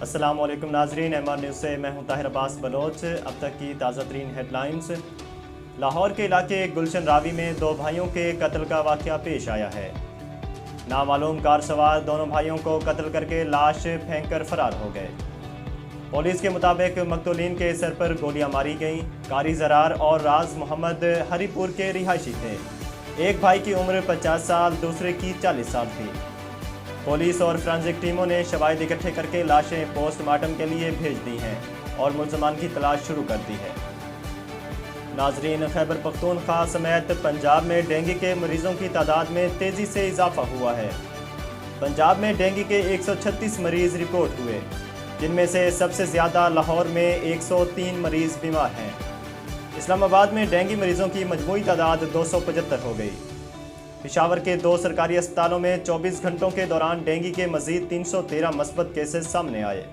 السلام علیکم ناظرین، ایم آر نیوز سے میں ہوں طاہر عباس بلوچ۔ اب تک کی تازہ ترین ہیڈ لائنز۔ لاہور کے علاقے گلشن راوی میں 2 بھائیوں کے قتل کا واقعہ پیش آیا ہے۔ نامعلوم کار سوار دونوں بھائیوں کو قتل کر کے لاش پھینک کر فرار ہو گئے۔ پولیس کے مطابق مقتولین کے سر پر گولیاں ماری گئیں۔ قاری زرار اور راز محمد ہری پور کے رہائشی تھے۔ ایک بھائی کی عمر 50 سال، دوسرے کی 40 سال تھی۔ پولیس اور فرانزک ٹیموں نے شواہد اکٹھے کر کے لاشیں پوسٹ مارٹم کے لیے بھیج دی ہیں اور ملزمان کی تلاش شروع کر دی ہے۔ ناظرین، خیبر پختونخوا سمیت پنجاب میں ڈینگی کے مریضوں کی تعداد میں تیزی سے اضافہ ہوا ہے۔ پنجاب میں ڈینگی کے 136 مریض رپورٹ ہوئے، جن میں سے سب سے زیادہ لاہور میں 103 مریض بیمار ہیں۔ اسلام آباد میں ڈینگی مریضوں کی مجموعی تعداد 275 ہو گئی۔ پشاور کے 2 سرکاری اسپتالوں میں 24 گھنٹوں کے دوران ڈینگی کے مزید 313 مثبت کیسز سامنے آئے۔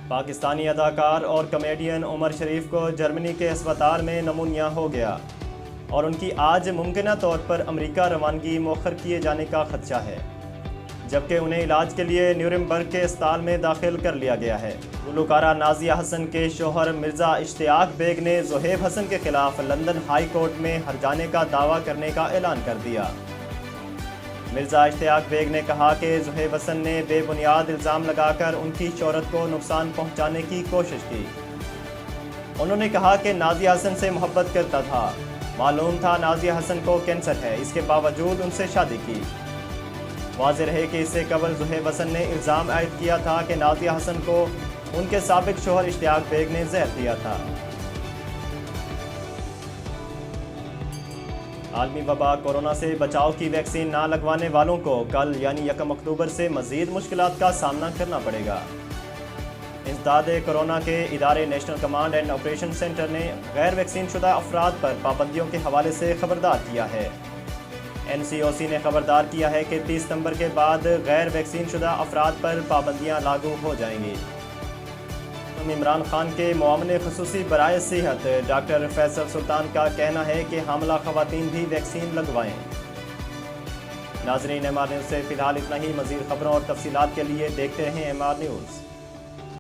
پاکستانی اداکار اور کامیڈین عمر شریف کو جرمنی کے ہسپتال میں نمونیا ہو گیا اور ان کی آج ممکنہ طور پر امریکہ روانگی مؤخر کیے جانے کا خدشہ ہے، جبکہ انہیں علاج کے لیے نیورمبرگ کے اسپتال میں داخل کر لیا گیا ہے۔ گلوکارہ نازیہ حسن کے شوہر مرزا اشتیاق بیگ نے زہیب حسن کے خلاف لندن ہائی کورٹ میں ہرجانے کا دعویٰ کرنے کا اعلان کر دیا۔ مرزا اشتیاق بیگ نے کہا کہ زہیب حسن نے بے بنیاد الزام لگا کر ان کی شہرت کو نقصان پہنچانے کی کوشش کی۔ انہوں نے کہا کہ نازیہ حسن سے محبت کرتا تھا، معلوم تھا نازیہ حسن کو کینسر ہے، اس کے باوجود ان سے شادی کی۔ واضح رہے کہ اس سے قبل زہیب حسن نے الزام عائد کیا تھا کہ نازیہ حسن کو ان کے سابق شوہر اشتیاق بیگ نے زہر دیا تھا۔ عالمی وبا کورونا سے بچاؤ کی ویکسین نہ لگوانے والوں کو کل یعنی 1 اکتوبر سے مزید مشکلات کا سامنا کرنا پڑے گا۔ انسداد کورونا کے ادارے national command and operation centre نے غیر ویکسین شدہ افراد پر پابندیوں کے حوالے سے خبردار کیا ہے۔ NCOC نے خبردار کیا ہے کہ 30 ستمبر کے بعد غیر ویکسین شدہ افراد پر پابندیاں لاگو ہو جائیں گی۔ عمران خان کے معاون خصوصی برائے صحت ڈاکٹر فیصل سلطان کا کہنا ہے کہ حاملہ خواتین بھی ویکسین لگوائیں۔ ناظرین، ایم آر نیوز سے فی الحال اتنا ہی۔ مزید خبروں اور تفصیلات کے لیے دیکھتے رہیں ایم آر نیوز۔